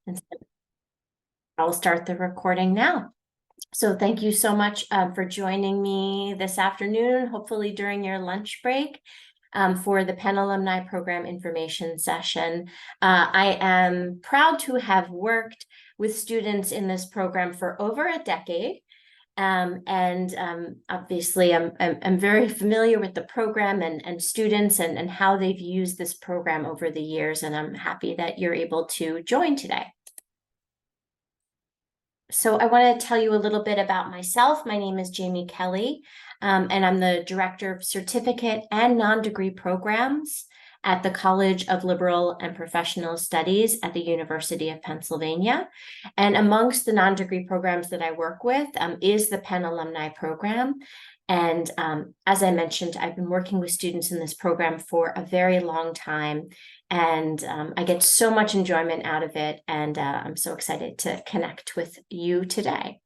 And so I'll start the recording now. So thank you so much for joining me this afternoon, hopefully during your lunch break, for the Penn Alumni Program information session. I am proud to have worked with students in this program for over a decade. Obviously I'm very familiar with the program and students and how they've used this program over the years, and I'm happy that you're able to join today. So I want to tell you a little bit about myself. My name is Jaime Kelly, and I'm the Director of Certificate and Non-Degree Programs at the College of Liberal and Professional Studies at the University of Pennsylvania. And amongst the non-degree programs that I work with is the Penn Alumni Program. And as I mentioned, I've been working with students in this program for a very long time, and I get so much enjoyment out of it, and I'm so excited to connect with you today.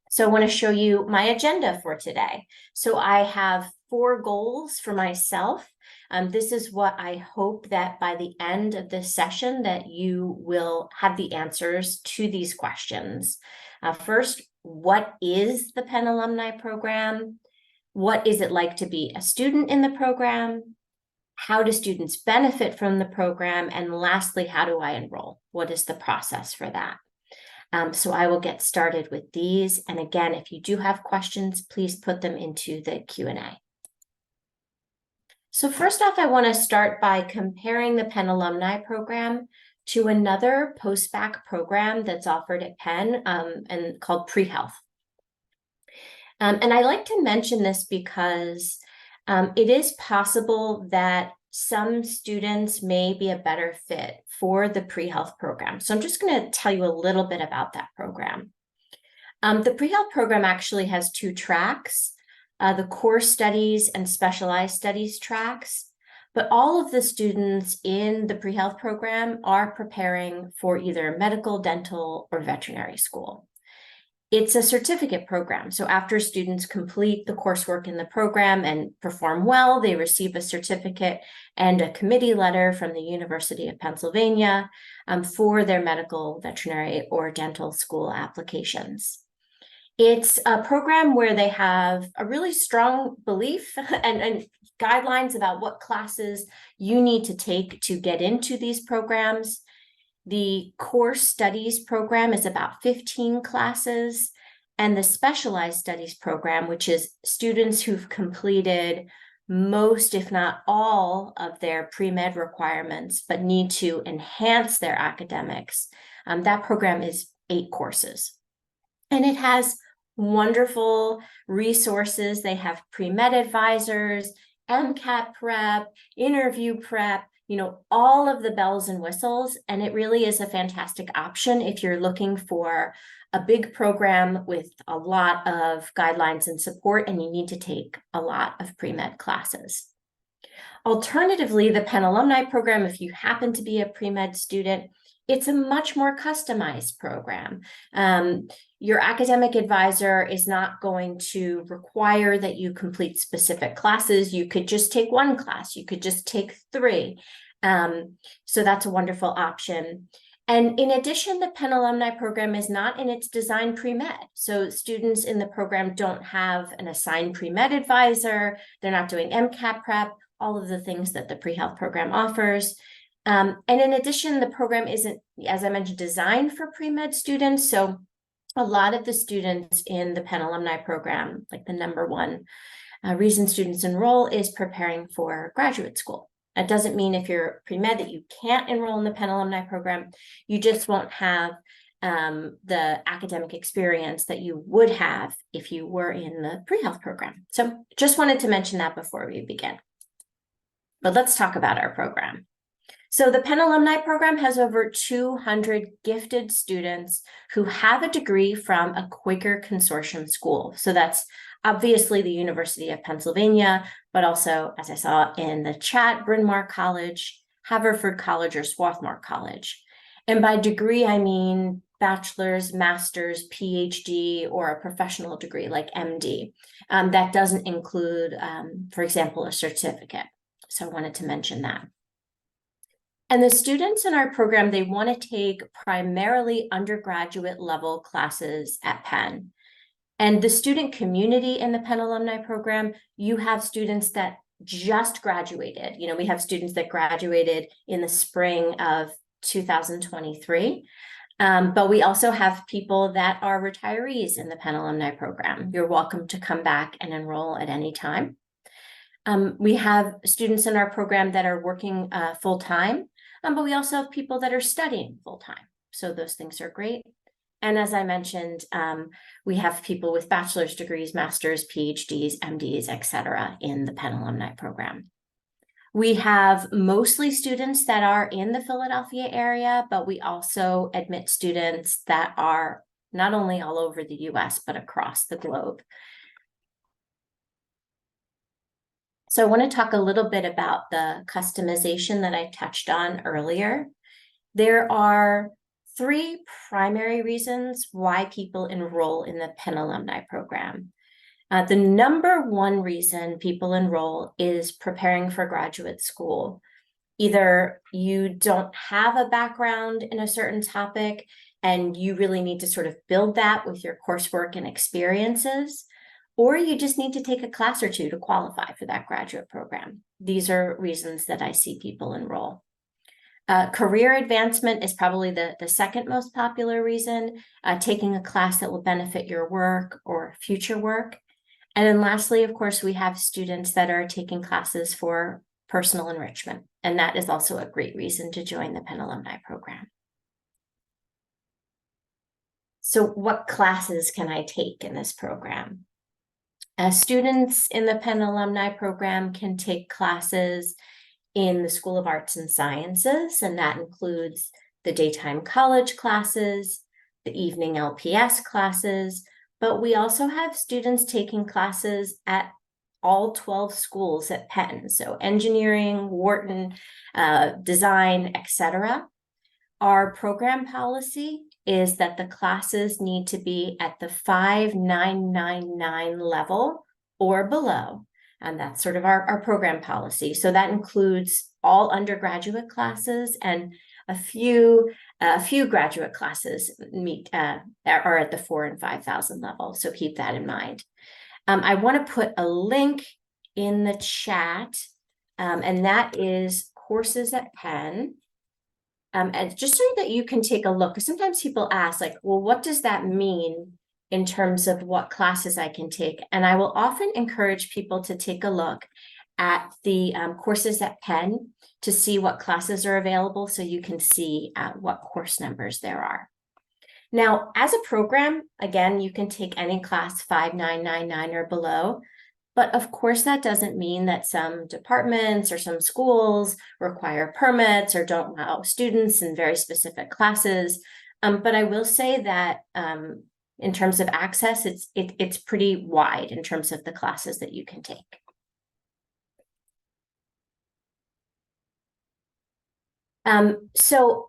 So I want to show you my agenda for today. So I have 4 goals for myself. This is what I hope that by the end of this session that you will have the answers to these questions. First, what is the Penn Alumni Program? What is it like to be a student in the program? How do students benefit from the program? And lastly, how do I enroll? What is the process for that? So I will get started with these. And again, if you do have questions, please put them into the Q&A. So first off, I want to start by comparing the Penn Alumni Program to another post-bac program that's offered at Penn and called pre-health. And I like to mention this because it is possible that some students may be a better fit for the pre-health program. So I'm just going to tell you a little bit about that program. The pre-health program actually has 2 tracks, the core studies and specialized studies tracks. But all of the students in the pre-health program are preparing for either medical, dental, or veterinary school. It's a certificate program. So after students complete the coursework in the program and perform well, they receive a certificate and a committee letter from the University of Pennsylvania for their medical, veterinary, or dental school applications. It's a program where they have a really strong belief and guidelines about what classes you need to take to get into these programs. The core studies program is about 15 classes, and the specialized studies program, which is students who've completed most, if not all, of their pre-med requirements, but need to enhance their academics. That program is 8 courses. And it has wonderful resources. They have pre-med advisors, MCAT prep, interview prep, all of the bells and whistles. And it really is a fantastic option if you're looking for a big program with a lot of guidelines and support, and you need to take a lot of pre-med classes. Alternatively, the Penn Alumni Program, if you happen to be a pre-med student, it's a much more customized program. Your academic advisor is not going to require that you complete specific classes. You could just take 1 class. You could just take 3. So that's a wonderful option. And in addition, the Penn Alumni Program is not in its design pre-med. So students in the program don't have an assigned pre-med advisor. They're not doing MCAT prep, all of the things that the pre-health program offers. And in addition, the program isn't, as I mentioned, designed for pre-med students. So a lot of the students in the Penn Alumni Program, like the #1 reason students enroll, is preparing for graduate school. That doesn't mean if you're pre-med that you can't enroll in the Penn Alumni Program. You just won't have the academic experience that you would have if you were in the pre-health program. So just wanted to mention that before we begin. But let's talk about our program. So the Penn Alumni Program has over 200 gifted students who have a degree from a Quaker Consortium school. So that's obviously the University of Pennsylvania, but also, as I saw in the chat, Bryn Mawr College, Haverford College, or Swarthmore College. And by degree, I mean bachelor's, master's, PhD, or a professional degree like MD. That doesn't include, for example, a certificate. So I wanted to mention that. And the students in our program, they want to take primarily undergraduate level classes at Penn. And the student community in the Penn Alumni Program, you have students that just graduated. You know, we have students that graduated in the spring of 2023. But we also have people that are retirees in the Penn Alumni Program. You're welcome to come back and enroll at any time. We have students in our program that are working full-time, but we also have people that are studying full-time. So those things are great. And as I mentioned, we have people with bachelor's degrees, master's, PhDs, MDs, et cetera, in the Penn Alumni Program. We have mostly students that are in the Philadelphia area, but we also admit students that are not only all over the US, but across the globe. So I want to talk a little bit about the customization that I touched on earlier. There are 3 primary reasons why people enroll in the Penn Alumni Program. The number 1 reason people enroll is preparing for graduate school. Either you don't have a background in a certain topic and you really need to sort of build that with your coursework and experiences, or you just need to take a class or 2 to qualify for that graduate program. These are reasons that I see people enroll. Career advancement is probably the second most popular reason, taking a class that will benefit your work or future work. And then lastly, of course, we have students that are taking classes for personal enrichment, and that is also a great reason to join the Penn Alumni Program. So what classes can I take in this program? Students in the Penn Alumni Program can take classes in the School of Arts and Sciences, and that includes the daytime college classes, the evening LPS classes, but we also have students taking classes at all 12 schools at Penn, so engineering, Wharton, design, etc. Our program policy is that the classes need to be at the 5999 level or below. And that's sort of our program policy. So that includes all undergraduate classes, and a few graduate classes are at the 4,000 and 5,000 level. So keep that in mind. I want to put a link in the chat, and that is courses at Penn. And just so that you can take a look, because sometimes people ask, like, well, what does that mean in terms of what classes I can take? And I will often encourage people to take a look at the courses at Penn to see what classes are available, so you can see what course numbers there are. Now, as a program, again, you can take any class 5999 or below. But of course, that doesn't mean that some departments or some schools require permits or don't allow students in very specific classes. But I will say that in terms of access, it's pretty wide in terms of the classes that you can take. So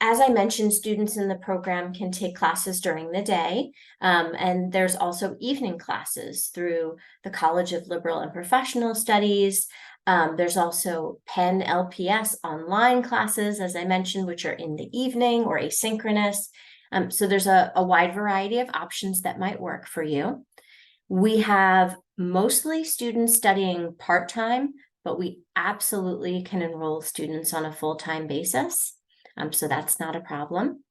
as I mentioned, students in the program can take classes during the day, and there's also evening classes through the College of Liberal and Professional Studies. There's also Penn LPS online classes, as I mentioned, which are in the evening or asynchronous. So there's a wide variety of options that might work for you. We have mostly students studying part-time, but we absolutely can enroll students on a full-time basis. So that's not a problem.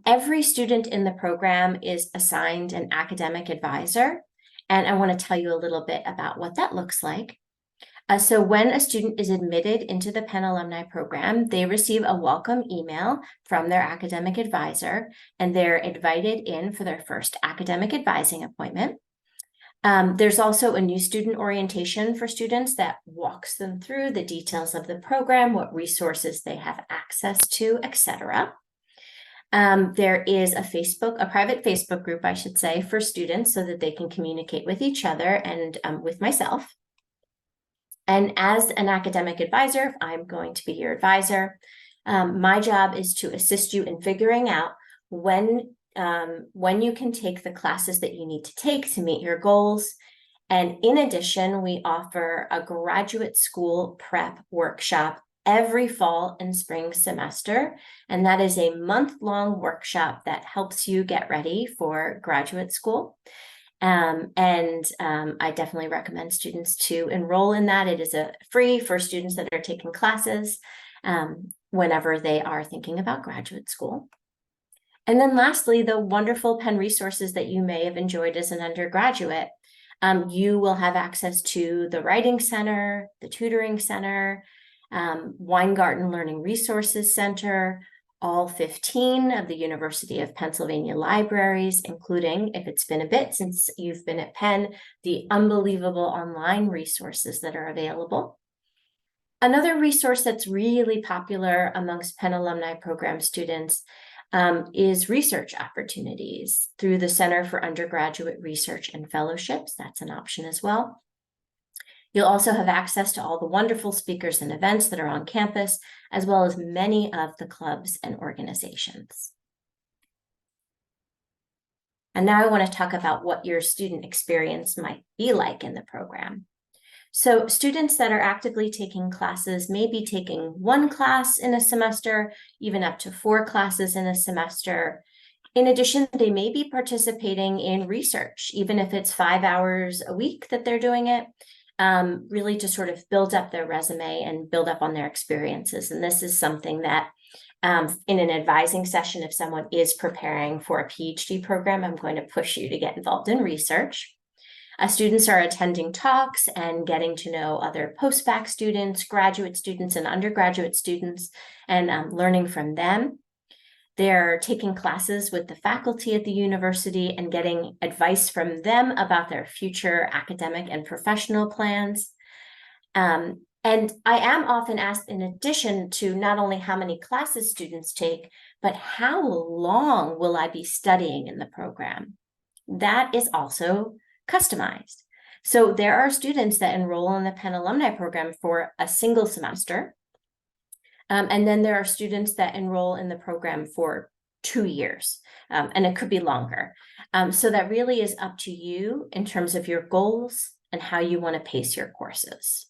Every student in the program is assigned an academic advisor, and I want to tell you a little bit about what that looks like. So when a student is admitted into the Penn Alumni Program, they receive a welcome email from their academic advisor, and they're invited in for their first academic advising appointment. There's also a new student orientation for students that walks them through the details of the program, what resources they have access to, etc. There is a private Facebook group, I should say, for students so that they can communicate with each other and with myself. And as an academic advisor, I'm going to be your advisor. My job is to assist you in figuring out when you can take the classes that you need to take to meet your goals. And in addition, we offer a graduate school prep workshop every fall and spring semester, and that is a month-long workshop that helps you get ready for graduate school. I definitely recommend students to enroll in that. It is free for students that are taking classes whenever they are thinking about graduate school. And then lastly, the wonderful Penn resources that you may have enjoyed as an undergraduate. You will have access to the Writing Center, the Tutoring Center, Weingarten Learning Resources Center, all 15 of the University of Pennsylvania libraries, including, if it's been a bit since you've been at Penn, the unbelievable online resources that are available. Another resource that's really popular amongst Penn Alumni Program students is research opportunities through the Center for Undergraduate Research and Fellowships. That's an option as well. You'll also have access to all the wonderful speakers and events that are on campus, as well as many of the clubs and organizations. And now I want to talk about what your student experience might be like in the program. So students that are actively taking classes may be taking one class in a semester, even up to 4 classes in a semester. In addition, they may be participating in research, even if it's 5 hours a week that they're doing it, really to sort of build up their resume and build up on their experiences. And this is something that in an advising session, if someone is preparing for a PhD program, I'm going to push you to get involved in research. Students are attending talks and getting to know other post-bac students, graduate students, and undergraduate students, and learning from them. They're taking classes with the faculty at the university and getting advice from them about their future academic and professional plans. And I am often asked, in addition to not only how many classes students take, but how long will I be studying in the program? That is also customized. So there are students that enroll in the Penn Alumni Program for a single semester. And then there are students that enroll in the program for 2 years, and it could be longer. So that really is up to you in terms of your goals and how you want to pace your courses.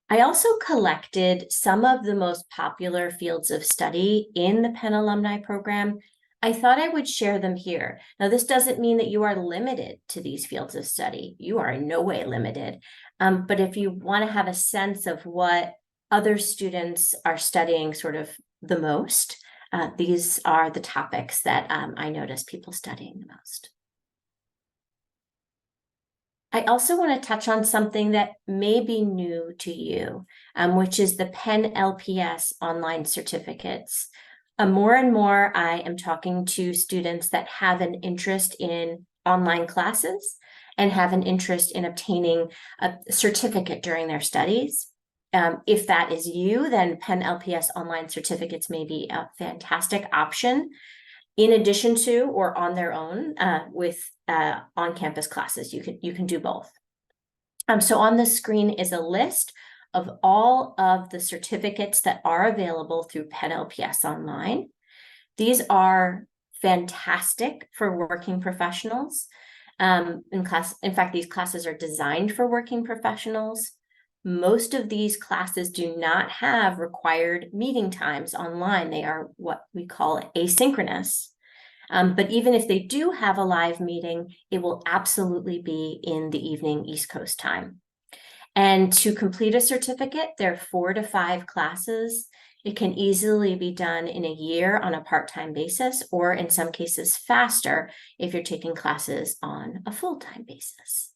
I also collected some of the most popular fields of study in the Penn Alumni Program. I thought I would share them here. Now, this doesn't mean that you are limited to these fields of study. You are in no way limited. But if you want to have a sense of what other students are studying sort of the most, these are the topics that I notice people studying the most. I also want to touch on something that may be new to you, which is the Penn LPS online certificates. More and more, I am talking to students that have an interest in online classes and have an interest in obtaining a certificate during their studies. If that is you, then Penn LPS online certificates may be a fantastic option in addition to or on their own with on-campus classes. You can do both. So on the screen is a list of all of the certificates that are available through Penn LPS Online. These are fantastic for working professionals. In fact, these classes are designed for working professionals. Most of these classes do not have required meeting times online. They are what we call asynchronous. But even if they do have a live meeting, it will absolutely be in the evening East Coast time. And to complete a certificate, there are 4 to 5 classes. It can easily be done in a year on a part-time basis, or in some cases faster if you're taking classes on a full-time basis.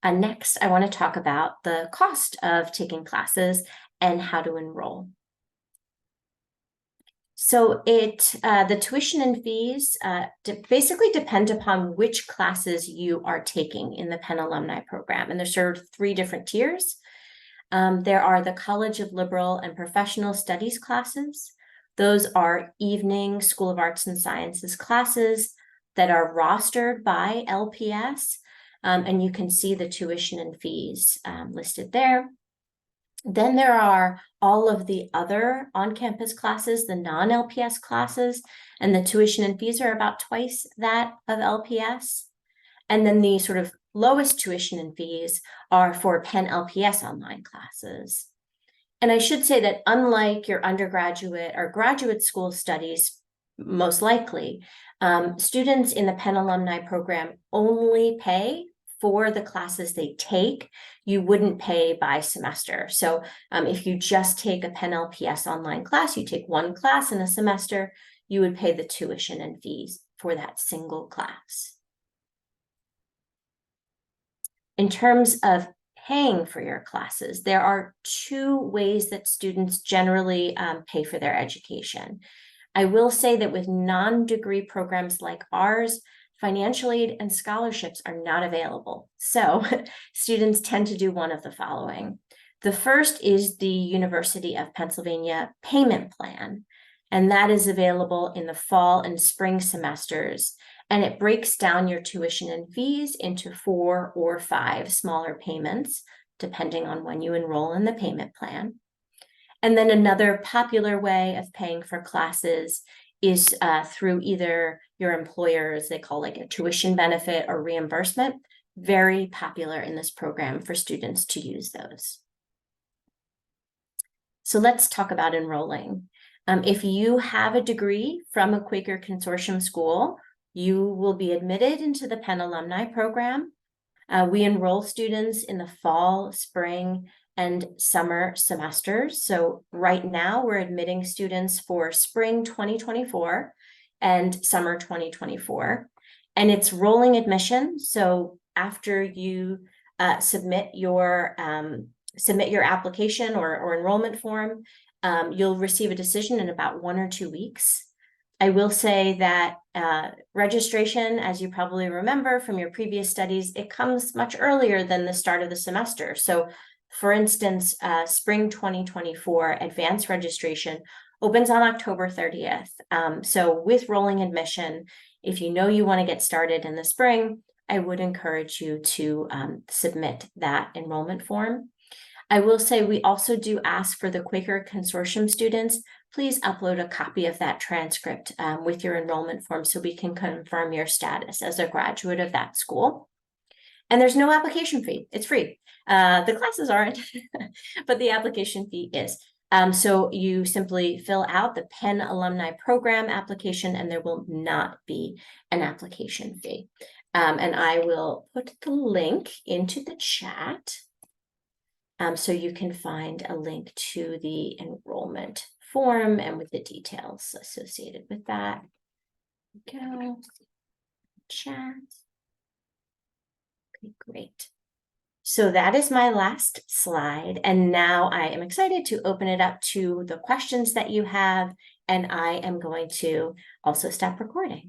Next, I want to talk about the cost of taking classes and how to enroll. So the tuition and fees basically depend upon which classes you are taking in the Penn Alumni Program. And there's sort of 3 different tiers. There are the College of Liberal and Professional Studies classes. Those are evening School of Arts and Sciences classes that are rostered by LPS. And you can see the tuition and fees listed there. Then there are all of the other on-campus classes, the non-LPS classes, and the tuition and fees are about twice that of LPS. And then the sort of lowest tuition and fees are for Penn LPS online classes. And I should say that unlike your undergraduate or graduate school studies, most likely, students in the Penn Alumni Program only pay for the classes they take. You wouldn't pay by semester. So if you just take a Penn LPS online class, you take one class in a semester, you would pay the tuition and fees for that single class. In terms of paying for your classes, there are two ways that students generally pay for their education. I will say that with non-degree programs like ours, financial aid and scholarships are not available. So students tend to do one of the following. The first is the University of Pennsylvania payment plan, and that is available in the fall and spring semesters. And it breaks down your tuition and fees into 4 or 5 smaller payments, depending on when you enroll in the payment plan. And then another popular way of paying for classes is through either your employers, they call like a tuition benefit or reimbursement. Very popular in this program for students to use those. So let's talk about enrolling. If you have a degree from a Quaker Consortium school, you will be admitted into the Penn Alumni Program. We enroll students in the fall, spring, and summer semesters. So right now we're admitting students for spring 2024 and summer 2024. And it's rolling admission. So after you submit your application or enrollment form, you'll receive a decision in about 1 or 2 weeks. I will say that registration, as you probably remember from your previous studies, it comes much earlier than the start of the semester. So for instance, spring 2024 advanced registration opens on October 30th. So with rolling admission, if you know you want to get started in the spring, I would encourage you to submit that enrollment form. I will say we also do ask for the Quaker Consortium students, please upload a copy of that transcript with your enrollment form so we can confirm your status as a graduate of that school. And there's no application fee, it's free. The classes aren't, but the application fee is. So you simply fill out the Penn Alumni Program application and there will not be an application fee. And I will put the link into the chat. So you can find a link to the enrollment form and with the details associated with that. Go chat. Okay, great. So that is my last slide. And now I am excited to open it up to the questions that you have. And I am going to also stop recording.